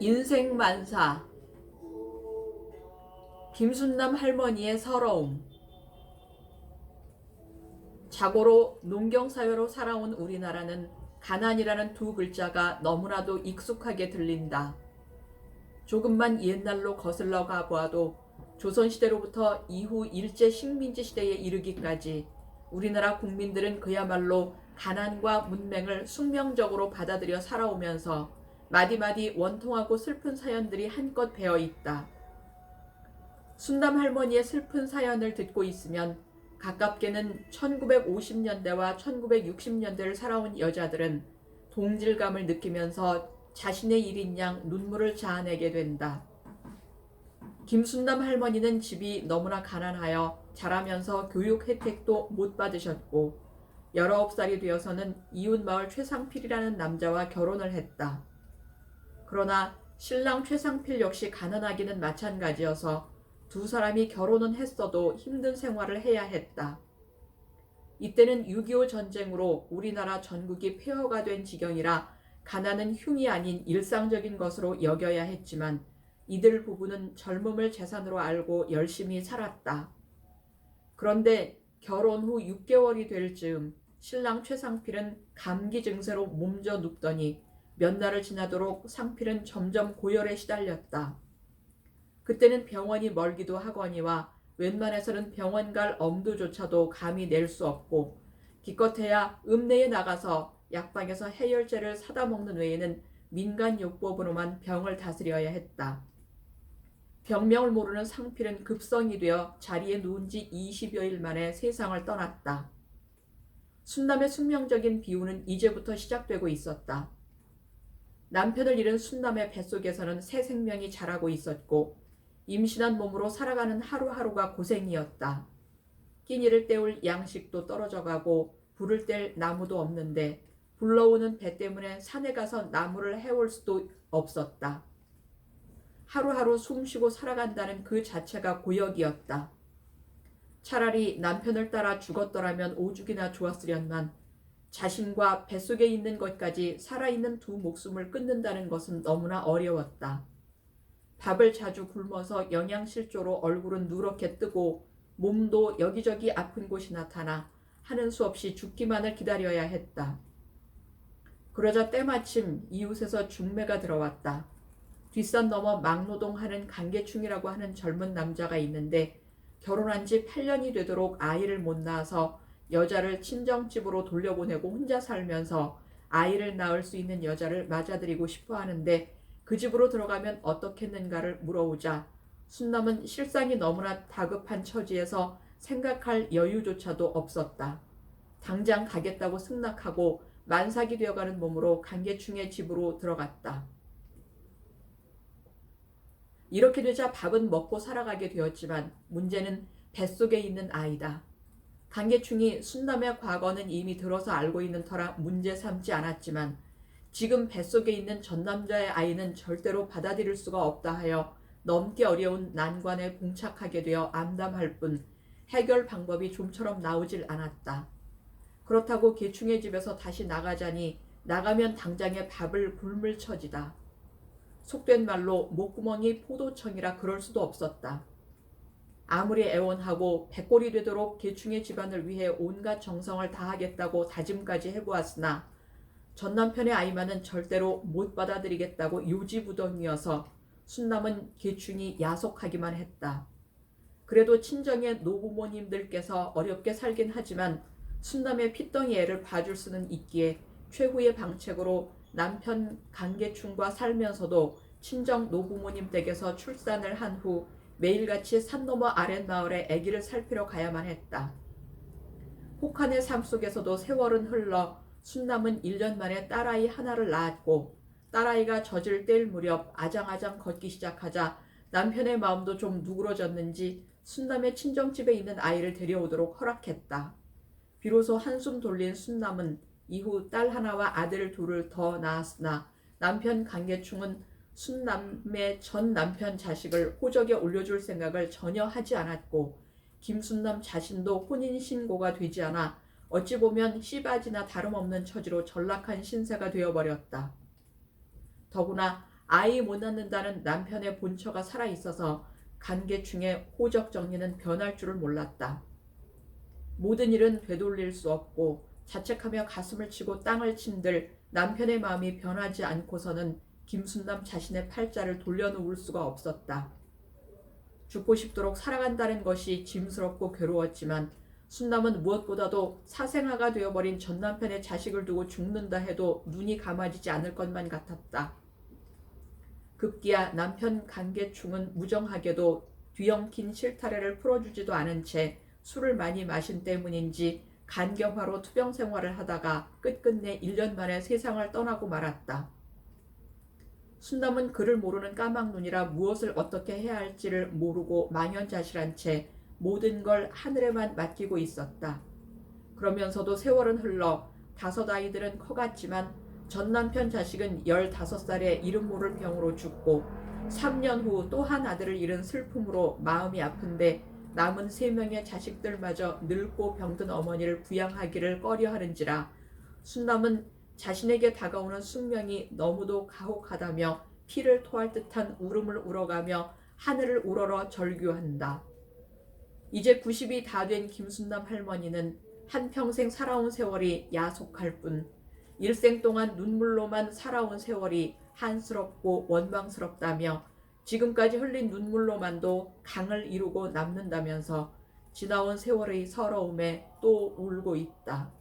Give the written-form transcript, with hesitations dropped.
인생만사. 김순남 할머니의 서러움. 자고로 농경사회로 살아온 우리나라는 가난이라는 두 글자가 너무나도 익숙하게 들린다. 조금만 옛날로 거슬러 가보아도 조선시대로부터 이후 일제 식민지 시대에 이르기까지 우리나라 국민들은 그야말로 가난과 문맹을 숙명적으로 받아들여 살아오면서 마디마디 원통하고 슬픈 사연들이 한껏 배어 있다. 순남 할머니의 슬픈 사연을 듣고 있으면 가깝게는 1950년대와 1960년대를 살아온 여자들은 동질감을 느끼면서 자신의 일인 양 눈물을 자아내게 된다. 김순남 할머니는 집이 너무나 가난하여 자라면서 교육 혜택도 못 받으셨고 19살이 되어서는 이웃마을 최상필이라는 남자와 결혼을 했다. 그러나 신랑 최상필 역시 가난하기는 마찬가지여서 두 사람이 결혼은 했어도 힘든 생활을 해야 했다. 이때는 6.25 전쟁으로 우리나라 전국이 폐허가 된 지경이라 가난은 흉이 아닌 일상적인 것으로 여겨야 했지만 이들 부부는 젊음을 재산으로 알고 열심히 살았다. 그런데 결혼 후 6개월이 될 즈음 신랑 최상필은 감기 증세로 몸져 눕더니 몇 날을 지나도록 상필은 점점 고열에 시달렸다. 그때는 병원이 멀기도 하거니와 웬만해서는 병원 갈 엄두조차도 감히 낼 수 없고 기껏해야 읍내에 나가서 약방에서 해열제를 사다 먹는 외에는 민간요법으로만 병을 다스려야 했다. 병명을 모르는 상필은 급성이 되어 자리에 누운 지 20여일 만에 세상을 떠났다. 순남의 숙명적인 비유는 이제부터 시작되고 있었다. 남편을 잃은 순남의 뱃속에서는 새 생명이 자라고 있었고 임신한 몸으로 살아가는 하루하루가 고생이었다. 끼니를 때울 양식도 떨어져가고 불을 뗄 나무도 없는데 불러오는 배 때문에 산에 가서 나무를 해올 수도 없었다. 하루하루 숨쉬고 살아간다는 그 자체가 고역이었다. 차라리 남편을 따라 죽었더라면 오죽이나 좋았으련만 자신과 뱃속에 있는 것까지 살아있는 두 목숨을 끊는다는 것은 너무나 어려웠다. 밥을 자주 굶어서 영양실조로 얼굴은 누렇게 뜨고 몸도 여기저기 아픈 곳이 나타나 하는 수 없이 죽기만을 기다려야 했다. 그러자 때마침 이웃에서 중매가 들어왔다. 뒷산 넘어 막노동하는 강계충이라고 하는 젊은 남자가 있는데 결혼한 지 8년이 되도록 아이를 못 낳아서 여자를 친정집으로 돌려보내고 혼자 살면서 아이를 낳을 수 있는 여자를 맞아들이고 싶어 하는데 그 집으로 들어가면 어떻겠는가를 물어오자 순남은 실상이 너무나 다급한 처지에서 생각할 여유조차도 없었다. 당장 가겠다고 승낙하고 만삭이 되어가는 몸으로 강계충의 집으로 들어갔다. 이렇게 되자 밥은 먹고 살아가게 되었지만 문제는 뱃속에 있는 아이다. 강계충이 순남의 과거는 이미 들어서 알고 있는 터라 문제 삼지 않았지만 지금 뱃속에 있는 전 남자의 아이는 절대로 받아들일 수가 없다 하여 넘기 어려운 난관에 봉착하게 되어 암담할 뿐 해결 방법이 좀처럼 나오질 않았다. 그렇다고 계충의 집에서 다시 나가자니 나가면 당장에 밥을 굶을 처지다. 속된 말로 목구멍이 포도청이라 그럴 수도 없었다. 아무리 애원하고 백골이 되도록 계충의 집안을 위해 온갖 정성을 다하겠다고 다짐까지 해보았으나 전 남편의 아이만은 절대로 못 받아들이겠다고 요지부동이어서 순남은 계충이 야속하기만 했다. 그래도 친정의 노부모님들께서 어렵게 살긴 하지만 순남의 핏덩이 애를 봐줄 수는 있기에 최후의 방책으로 남편 강계충과 살면서도 친정 노부모님 댁에서 출산을 한 후 매일같이 산 너머 아랫마을에 아기를 살피러 가야만 했다. 혹한의 삶 속에서도 세월은 흘러 순남은 1년 만에 딸아이 하나를 낳았고 딸아이가 젖을 뗄 무렵 아장아장 걷기 시작하자 남편의 마음도 좀 누그러졌는지 순남의 친정집에 있는 아이를 데려오도록 허락했다. 비로소 한숨 돌린 순남은 이후 딸 하나와 아들 둘을 더 낳았으나 남편 강계충은 순남의 전 남편 자식을 호적에 올려줄 생각을 전혀 하지 않았고 김순남 자신도 혼인신고가 되지 않아 어찌 보면 씨바지나 다름없는 처지로 전락한 신세가 되어버렸다. 더구나 아이 못 낳는다는 남편의 본처가 살아있어서 간계충의 호적 정리는 변할 줄을 몰랐다. 모든 일은 되돌릴 수 없고 자책하며 가슴을 치고 땅을 친들 남편의 마음이 변하지 않고서는 김순남 자신의 팔자를 돌려놓을 수가 없었다. 죽고 싶도록 살아간다는 것이 짐스럽고 괴로웠지만 순남은 무엇보다도 사생아가 되어버린 전 남편의 자식을 두고 죽는다 해도 눈이 감아지지 않을 것만 같았다. 급기야 남편 간계충은 무정하게도 뒤엉킨 실타래를 풀어주지도 않은 채 술을 많이 마신 때문인지 간경화로 투병 생활을 하다가 끝끝내 1년 만에 세상을 떠나고 말았다. 순남은 그를 모르는 까막눈이라 무엇을 어떻게 해야 할지를 모르고 망연자실한 채 모든 걸 하늘에만 맡기고 있었다. 그러면서도 세월은 흘러 5 아이들은 커갔지만 전 남편 자식은 15살에 이름 모를 병으로 죽고 3년 후 또 한 아들을 잃은 슬픔으로 마음이 아픈데 남은 3명의 자식들마저 늙고 병든 어머니를 부양하기를 꺼려하는지라 순남은 자신에게 다가오는 숙명이 너무도 가혹하다며 피를 토할 듯한 울음을 울어가며 하늘을 우러러 절규한다. 이제 90이 다 된 김순남 할머니는 한평생 살아온 세월이 야속할 뿐 일생 동안 눈물로만 살아온 세월이 한스럽고 원망스럽다며 지금까지 흘린 눈물로만도 강을 이루고 남는다면서 지나온 세월의 서러움에 또 울고 있다.